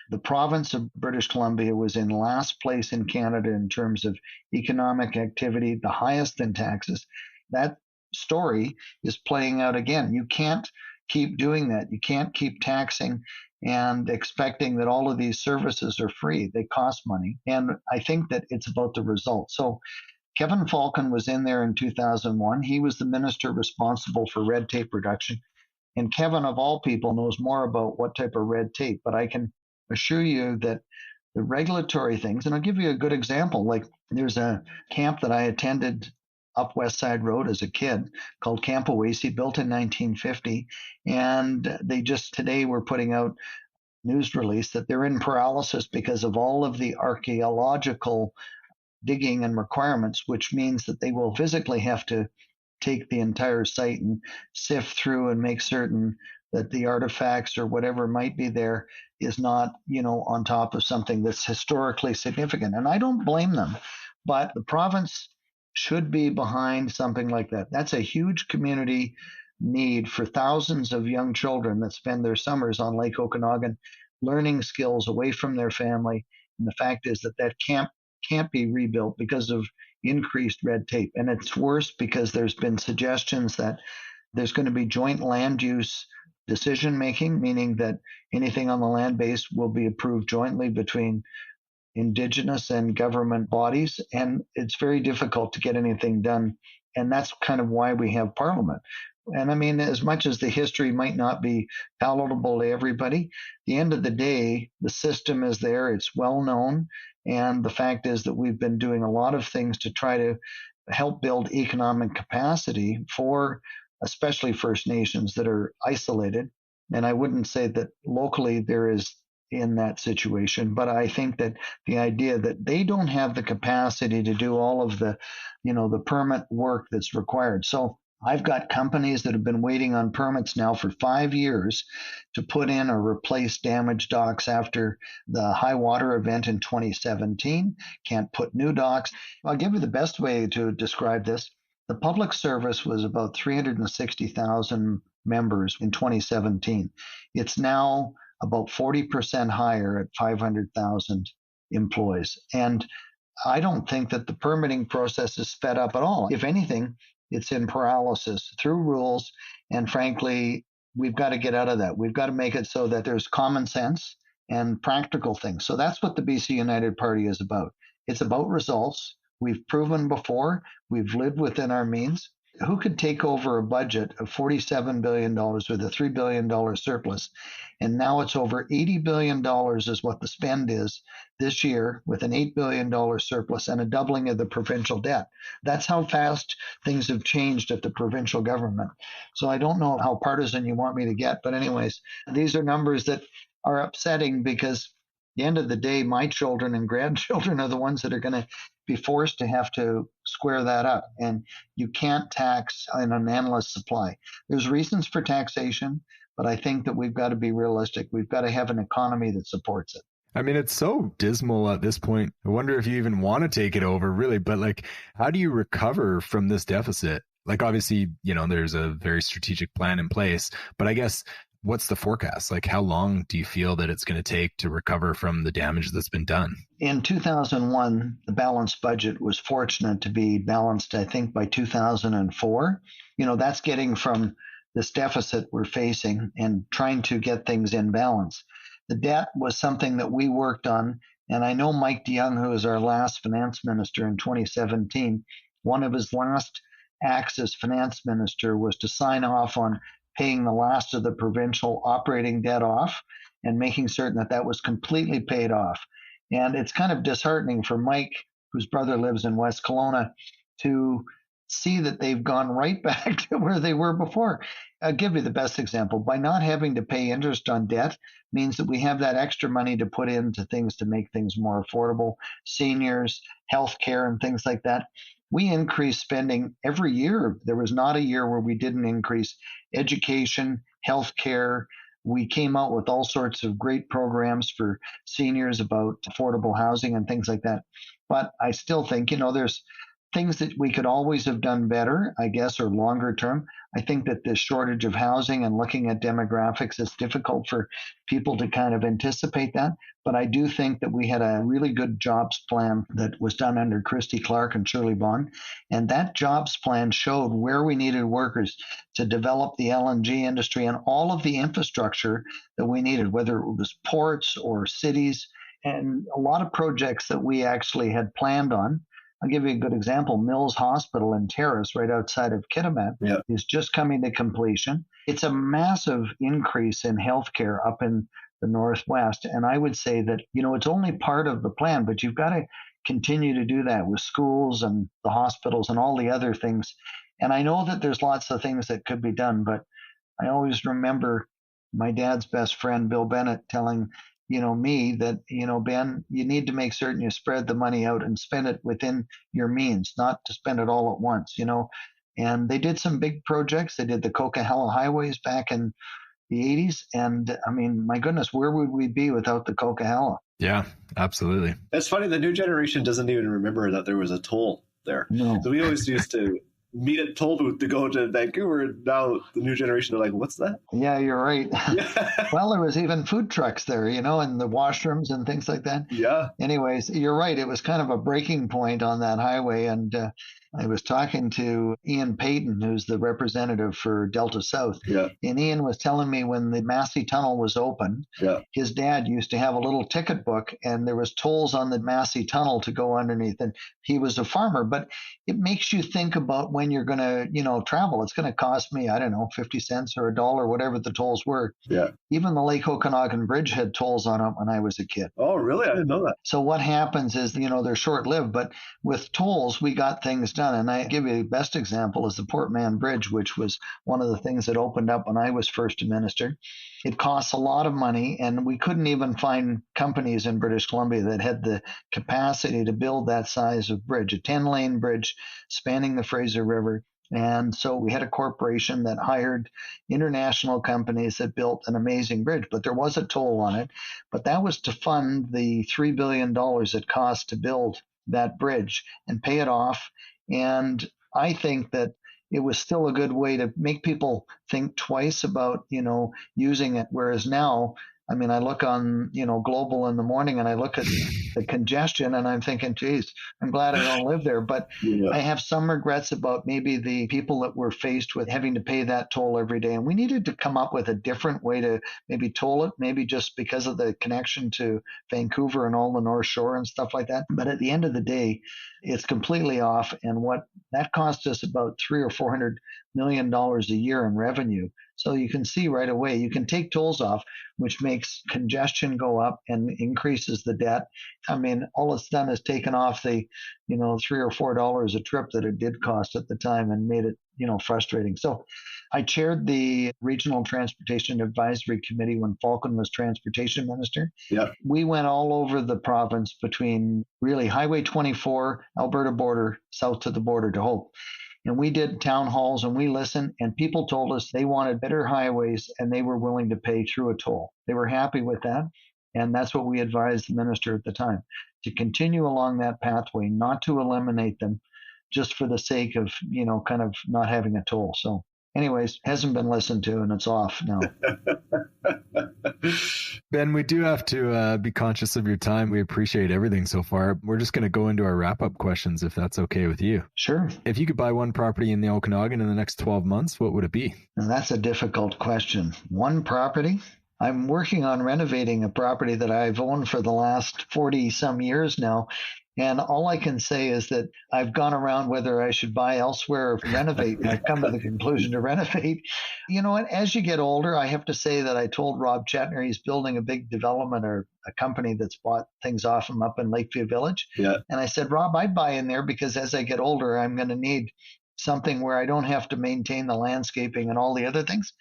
the province of British Columbia was in last place in Canada in terms of economic activity, the highest in taxes. That story is playing out again. You can't keep doing that. You can't keep taxing and expecting that all of these services are free. They cost money. And I think that it's about the results. So Kevin Falcon was in there in 2001. He was the minister responsible for red tape reduction. And Kevin, of all people, knows more about what type of red tape. But I can assure you that the regulatory things, and I'll give you a good example. There's a camp that I attended up West Side Road as a kid called Camp Oasis, built in 1950. And they just today were putting out news release that they're in paralysis because of all of the archaeological digging and requirements, which means that they will physically have to take the entire site and sift through and make certain that the artifacts or whatever might be there is not, on top of something that's historically significant. And I don't blame them, but the province should be behind something like that. That's a huge community need for thousands of young children that spend their summers on Lake Okanagan learning skills away from their family. And the fact is that can't be rebuilt because of increased red tape. And it's worse because there's been suggestions that there's going to be joint land use decision making, meaning that anything on the land base will be approved jointly between Indigenous and government bodies. And it's very difficult to get anything done. And that's kind of why we have Parliament. And I mean, as much as the history might not be palatable to everybody, at the end of the day, the system is there. It's well known. And the fact is that we've been doing a lot of things to try to help build economic capacity for especially First Nations that are isolated. And I wouldn't say that locally there is in that situation, but I think that the idea that they don't have the capacity to do all of the, the permit work that's required. So I've got companies that have been waiting on permits now for 5 years to put in or replace damaged docks after the high water event in 2017. Can't put new docks. I'll give you the best way to describe this. The public service was about 360,000 members in 2017. It's now about 40% higher at 500,000 employees. And I don't think that the permitting process is sped up at all. If anything, it's in paralysis through rules. And frankly, we've got to get out of that. We've got to make it so that there's common sense and practical things. So that's what the BC United Party is about. It's about results. We've proven before. We've lived within our means. Who could take over a budget of $47 billion with a $3 billion surplus? And now it's over $80 billion is what the spend is this year with an $8 billion surplus and a doubling of the provincial debt. That's how fast things have changed at the provincial government. So I don't know how partisan you want me to get. But anyways, these are numbers that are upsetting because at the end of the day, my children and grandchildren are the ones that are going to be forced to have to square that up. And you can't tax in an endless supply. There's reasons for taxation, but I think that we've got to be realistic. We've got to have an economy that supports it. I mean, it's so dismal at this point. I wonder if you even want to take it over, really. But like, how do you recover from this deficit? Like, obviously, there's a very strategic plan in place, but I guess what's the forecast? Like, how long do you feel that it's going to take to recover from the damage that's been done? In 2001, the balanced budget was fortunate to be balanced, I think, by 2004. That's getting from this deficit we're facing and trying to get things in balance. The debt was something that we worked on. And I know Mike DeYoung, who was our last finance minister in 2017, one of his last acts as finance minister was to sign off on paying the last of the provincial operating debt off and making certain that that was completely paid off. And it's kind of disheartening for Mike, whose brother lives in West Kelowna, to see that they've gone right back to where they were before. I'll give you the best example. By not having to pay interest on debt means that we have that extra money to put into things to make things more affordable, seniors, healthcare, and things like that. We increase spending every year. There was not a year where we didn't increase education, healthcare. We came out with all sorts of great programs for seniors about affordable housing and things like that. But I still think, there's things that we could always have done better, I guess, or longer term. I think that this shortage of housing and looking at demographics is difficult for people to kind of anticipate that. But I do think that we had a really good jobs plan that was done under Christy Clark and Shirley Bond. And that jobs plan showed where we needed workers to develop the LNG industry and all of the infrastructure that we needed, whether it was ports or cities, and a lot of projects that we actually had planned on. I'll give you a good example. Mills Hospital in Terrace, right outside of Kitimat, is just coming to completion. It's a massive increase in healthcare up in the Northwest. And I would say that, it's only part of the plan, but you've got to continue to do that with schools and the hospitals and all the other things. And I know that there's lots of things that could be done, but I always remember my dad's best friend, Bill Bennett, telling me that, Ben, you need to make certain you spread the money out and spend it within your means, not to spend it all at once, And they did some big projects. They did the Coquihalla highways back in the 80s. And I mean, my goodness, where would we be without the Coquihalla? Yeah, absolutely. It's funny. The new generation doesn't even remember that there was a toll there. No. So we always used to meet at toll booth to go to Vancouver. Now the new generation are like, what's that? Yeah, you're right. Well, there was even food trucks there, and the washrooms and things like that. Yeah. Anyways, you're right. It was kind of a breaking point on that highway. And I was talking to Ian Payton, who's the representative for Delta South. Yeah. And Ian was telling me when the Massey Tunnel was open, his dad used to have a little ticket book and there was tolls on the Massey Tunnel to go underneath. And he was a farmer, but it makes you think about when you're going to, travel. It's going to cost me, I don't know, 50 cents or $1, whatever the tolls were. Yeah. Even the Lake Okanagan Bridge had tolls on it when I was a kid. Oh, really? I didn't know that. So what happens is, they're short-lived, but with tolls, we got things done. And I give you the best example is the Port Mann Bridge, which was one of the things that opened up when I was first a minister. It costs a lot of money, and we couldn't even find companies in British Columbia that had the capacity to build that size of bridge, a 10-lane bridge spanning the Fraser River. And so we had a corporation that hired international companies that built an amazing bridge, but there was a toll on it. But that was to fund the $3 billion it cost to build that bridge and pay it off. And I think that it was still a good way to make people think twice about, using it. Whereas now, I mean, I look on, Global in the morning and I look at the congestion and I'm thinking, geez, I'm glad I don't live there. But I have some regrets about maybe the people that were faced with having to pay that toll every day. And we needed to come up with a different way to maybe toll it, maybe just because of the connection to Vancouver and all the North Shore and stuff like that. But at the end of the day, it's completely off. And what that cost us about $300 or $400 million a year in revenue. So you can see right away, you can take tolls off, which makes congestion go up and increases the debt. I mean, all it's done is taken off the, $3 or $4 a trip that it did cost at the time and made it, frustrating. So I chaired the Regional Transportation Advisory Committee when Falcon was Transportation Minister. Yeah. We went all over the province between really Highway 24, Alberta border, south to the border to Hope. And we did town halls and we listened, and people told us they wanted better highways and they were willing to pay through a toll. They were happy with that. And that's what we advised the minister at the time, to continue along that pathway, not to eliminate them just for the sake of, kind of not having a toll. So anyways, hasn't been listened to and it's off now. Ben, we do have to be conscious of your time. We appreciate everything so far. We're just going to go into our wrap-up questions, if that's okay with you. Sure. If you could buy one property in the Okanagan in the next 12 months, what would it be? And that's a difficult question. One property? I'm working on renovating a property that I've owned for the last 40 some years now. And all I can say is that I've gone around whether I should buy elsewhere or renovate. And I've come to the conclusion to renovate. You know what? As you get older, I have to say that I told Rob Chetner he's building a big development or a company that's bought things off him up in Lakeview Village. Yeah. And I said, Rob, I'd buy in there because as I get older, I'm going to need something where I don't have to maintain the landscaping and all the other things.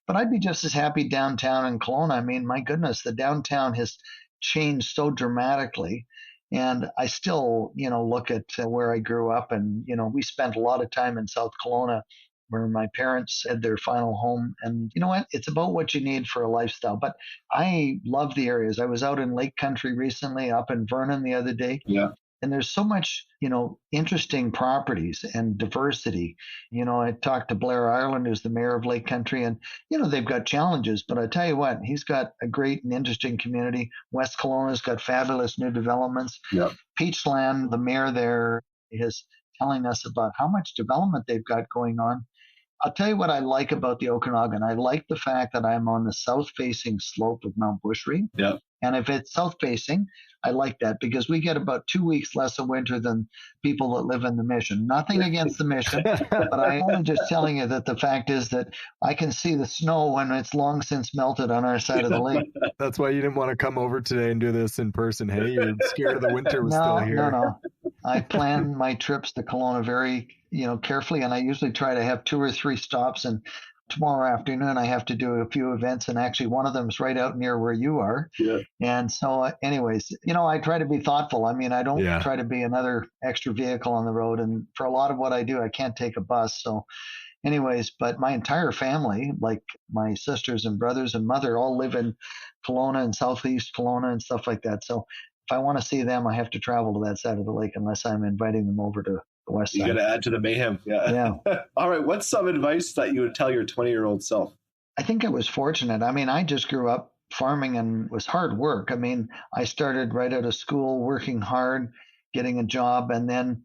But I'd be just as happy downtown in Kelowna. I mean, my goodness, the downtown has changed so dramatically. And I still, look at where I grew up and, we spent a lot of time in South Kelowna where my parents had their final home. And you know what? It's about what you need for a lifestyle. But I love the areas. I was out in Lake Country recently, up in Vernon the other day. Yeah. And there's so much, interesting properties and diversity. I talked to Blair Ireland, who's the mayor of Lake Country, and, they've got challenges. But I tell you what, he's got a great and interesting community. West Kelowna's got fabulous new developments. Yeah. Peachland, the mayor there, is telling us about how much development they've got going on. I'll tell you what I like about the Okanagan. I like the fact that I'm on the south-facing slope of Mount Bushry. Yeah. And if it's south-facing, I like that because we get about 2 weeks less of winter than people that live in the Mission. Nothing against the Mission, but I'm only just telling you that the fact is that I can see the snow when it's long since melted on our side of the lake. That's why you didn't want to come over today and do this in person. Hey, you're scared of the winter was still here. No. I plan my trips to Kelowna very, carefully, and I usually try to have 2 or 3 stops. And tomorrow afternoon, I have to do a few events, and actually one of them is right out near where you are. Yeah. And so, anyways, I try to be thoughtful. I mean, I don't try to be another extra vehicle on the road. And for a lot of what I do, I can't take a bus. So anyways, but my entire family, like my sisters and brothers and mother, all live in Kelowna and Southeast Kelowna and stuff like that. So if I want to see them, I have to travel to that side of the lake unless I'm inviting them over to the west side. You got to add to the mayhem. Yeah. All right. What's some advice that you would tell your 20-year-old self? I think I was fortunate. I mean, I just grew up farming and it was hard work. I mean, I started right out of school, working hard, getting a job, and then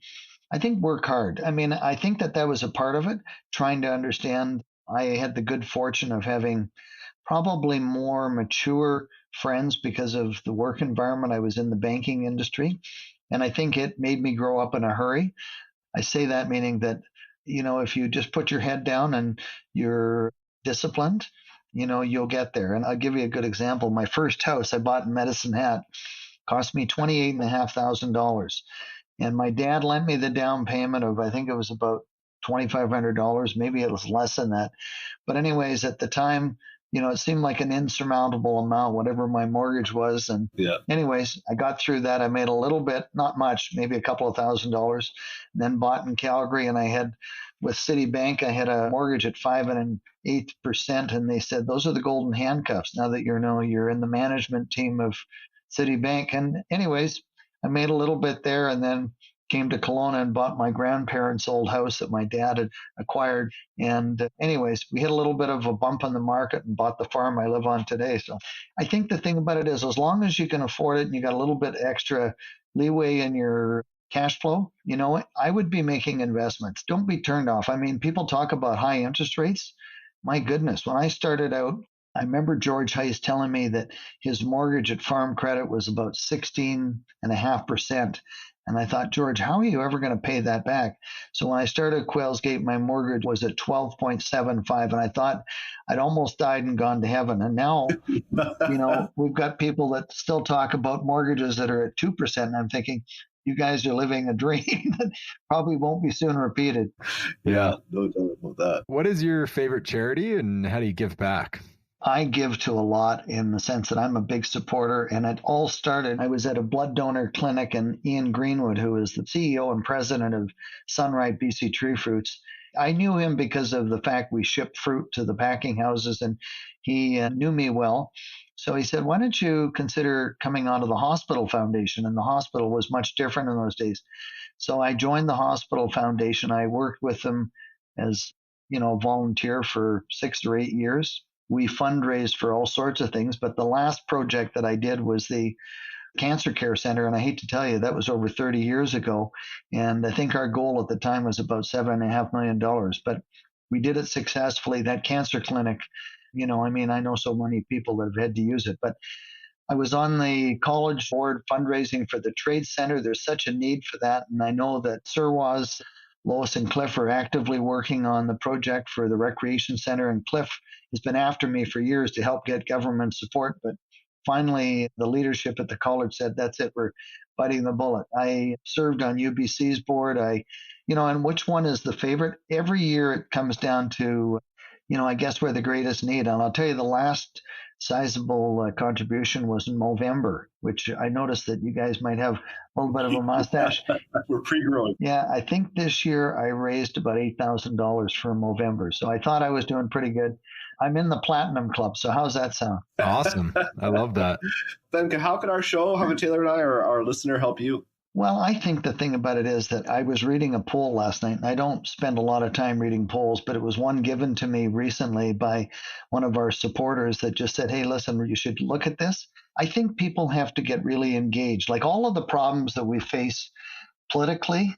I think work hard. I mean, I think that was a part of it, trying to understand. I had the good fortune of having probably more mature friends because of the work environment. I was in the banking industry, and I think it made me grow up in a hurry. I say that meaning that, if you just put your head down and you're disciplined, you'll get there. And I'll give you a good example. My first house I bought in Medicine Hat cost me $28,500. And my dad lent me the down payment of, I think it was about $2,500. Maybe it was less than that. But anyways, at the time, it seemed like an insurmountable amount, whatever my mortgage was. And anyways, I got through that. I made a little bit, not much, maybe a couple of $1,000s, then bought in Calgary. And I had, with Citibank, I had a mortgage at 5 1/8%. And they said, those are the golden handcuffs now that you're in the management team of Citibank. And anyways, I made a little bit there and then came to Kelowna and bought my grandparents' old house that my dad had acquired. And anyways, we hit a little bit of a bump on the market and bought the farm I live on today. So I think the thing about it is, as long as you can afford it and you got a little bit extra leeway in your cash flow, I would be making investments. Don't be turned off. I mean, people talk about high interest rates. My goodness, when I started out, I remember George Heiss telling me that his mortgage at Farm Credit was about 16.5%. And I thought, George, how are you ever going to pay that back? So when I started Quails Gate, my mortgage was at 12.75. And I thought I'd almost died and gone to heaven. And now, we've got people that still talk about mortgages that are at 2%. And I'm thinking, you guys are living a dream that probably won't be soon repeated. Yeah, no doubt about that. What is your favorite charity and how do you give back? I give to a lot in the sense that I'm a big supporter. And it all started, I was at a blood donor clinic, and Ian Greenwood, who is the CEO and president of Sunripe BC Tree Fruits, I knew him because of the fact we shipped fruit to the packing houses, and he knew me well. So he said, why don't you consider coming onto the hospital foundation? And the hospital was much different in those days. So I joined the hospital foundation. I worked with them as, volunteer for 6 or 8 years. We fundraised for all sorts of things, but the last project that I did was the cancer care center. And I hate to tell you, that was over 30 years ago. And I think our goal at the time was about $7.5 million, but we did it successfully. That cancer clinic, I know so many people that have had to use it, but I was on the college board fundraising for the trade center. There's such a need for that. And I know that Sirwas, Lois and Cliff are actively working on the project for the recreation center. And Cliff has been after me for years to help get government support. But finally, the leadership at the college said, that's it, we're biting the bullet. I served on UBC's board. And which one is the favorite? Every year it comes down to, I guess where the greatest need. And I'll tell you, the last sizable contribution was in November, which I noticed that you guys might have a little bit of a mustache. We're pre-growing. Yeah, I think this year I raised about $8,000 for November. So I thought I was doing pretty good. I'm in the Platinum Club. So how's that sound? Awesome. I love that. Then how can our show, how can Taylor and I or our listener help you? Well, I think the thing about it is that I was reading a poll last night, and I don't spend a lot of time reading polls, but it was one given to me recently by one of our supporters that just said, hey, listen, you should look at this. I think people have to get really engaged. Like all of the problems that we face politically,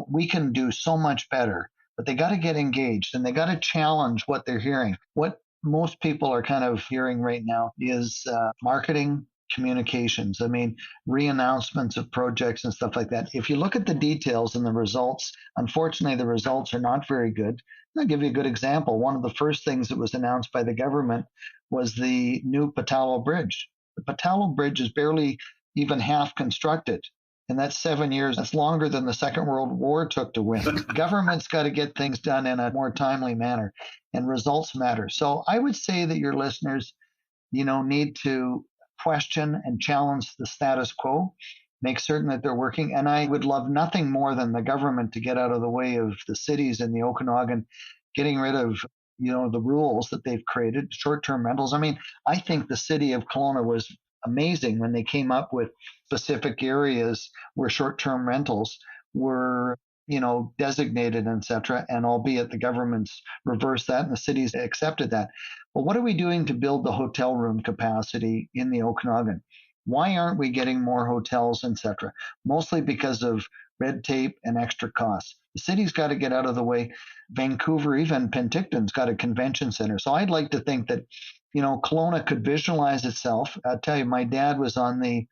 we can do so much better, but they got to get engaged and they got to challenge what they're hearing. What most people are kind of hearing right now is marketing, communications. I mean, re-announcements of projects and stuff like that. If you look at the details and the results, unfortunately, the results are not very good. I'll give you a good example. One of the first things that was announced by the government was the new Patalo Bridge. The Patalo Bridge is barely even half constructed. And that's 7 years. That's longer than the Second World War took to win. Government's got to get things done in a more timely manner, and results matter. So I would say that your listeners, need to question and challenge the status quo, make certain that they're working. And I would love nothing more than the government to get out of the way of the cities in the Okanagan, getting rid of, the rules that they've created, short-term rentals. I mean, I think the city of Kelowna was amazing when they came up with specific areas where short-term rentals were designated, etc. And albeit the government's reversed that and the cities accepted that. But what are we doing to build the hotel room capacity in the Okanagan? Why aren't we getting more hotels, etc.? Mostly because of red tape and extra costs. The city's got to get out of the way. Vancouver, even Penticton's got a convention center. So I'd like to think that, Kelowna could visualize itself. I'll tell you, my dad was on the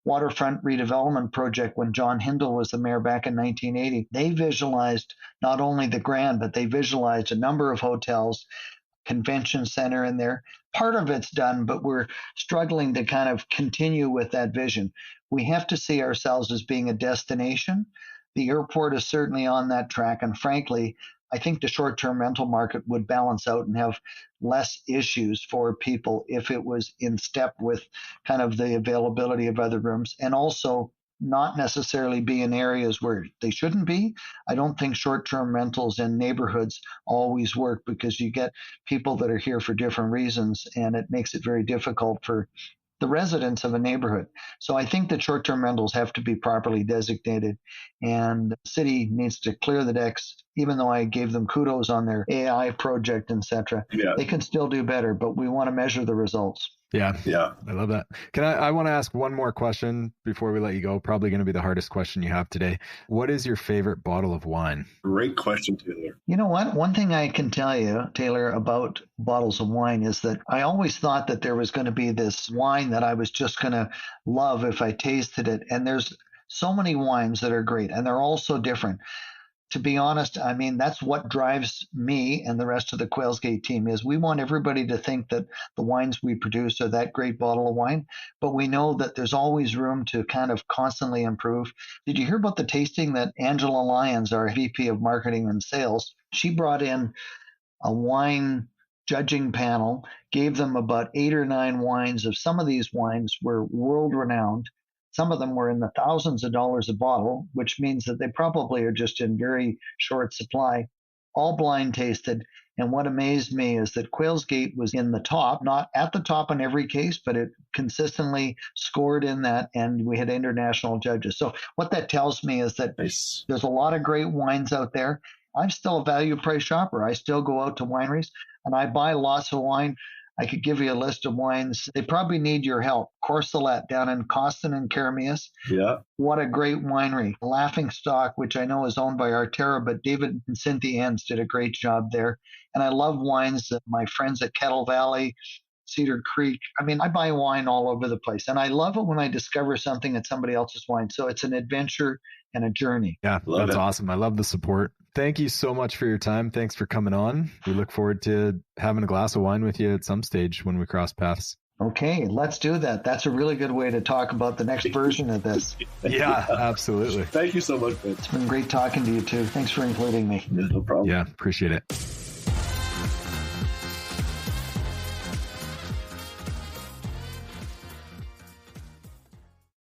waterfront redevelopment project when John Hindle was the mayor back in 1980. They visualized not only the Grand, but they visualized a number of hotels, convention center in there. Part of it's done, but we're struggling to kind of continue with that vision. We have to see ourselves as being a destination. The airport is certainly on that track. And frankly, I think the short-term rental market would balance out and have less issues for people if it was in step with kind of the availability of other rooms, and also not necessarily be in areas where they shouldn't be. I don't think short-term rentals in neighborhoods always work because you get people that are here for different reasons, and it makes it very difficult for the residents of a neighborhood. So I think that short-term rentals have to be properly designated, and the city needs to clear the decks. Even though I gave them kudos on their AI project, etc., they can still do better, but we want to measure the results. Yeah. I love that. I want to ask one more question before we let you go. Probably going to be the hardest question you have today. What is your favorite bottle of wine? Great question, Taylor. You know what? One thing I can tell you, Taylor, about bottles of wine is that I always thought that there was going to be this wine that I was just going to love if I tasted it. And there's so many wines that are great, and they're all so different. To be honest, I mean, that's what drives me and the rest of the Quailsgate team is we want everybody to think that the wines we produce are that great bottle of wine, but we know that there's always room to kind of constantly improve. Did you hear about the tasting that Angela Lyons, our VP of Marketing and Sales, she brought in a wine judging panel gave them about 8 or 9 wines. Of some of these wines were world renowned. Some of them were in the thousands of dollars a bottle, which means that they probably are just in very short supply, all blind tasted. And what amazed me is that Quails Gate was in the top, not at the top in every case, but it consistently scored in that, and we had international judges. So what that tells me is that Nice. there's a lot of great wines out there. I'm still a value price shopper. I still go out to wineries and I buy lots of wine. I could give you a list of wines. They probably need your help. Corselet down in Costin and Caramias. Yeah. What a great winery. Laughing Stock, which I know is owned by Arterra, but David and Cynthia Enns did a great job there. And I love wines that my friends at Kettle Valley, Cedar Creek. I mean, I buy wine all over the place. And I love it when I discover something at somebody else's wine. So it's an adventure and a journey. Yeah, that's awesome. I love the support. Thank you so much for your time. Thanks for coming on. We look forward to having a glass of wine with you at some stage when we cross paths. Okay, let's do that. That's a really good way to talk about the next version of this. Yeah, absolutely. Thank you so much, Ben. It's been great talking to you too. Thanks for including me. No problem. Yeah, appreciate it.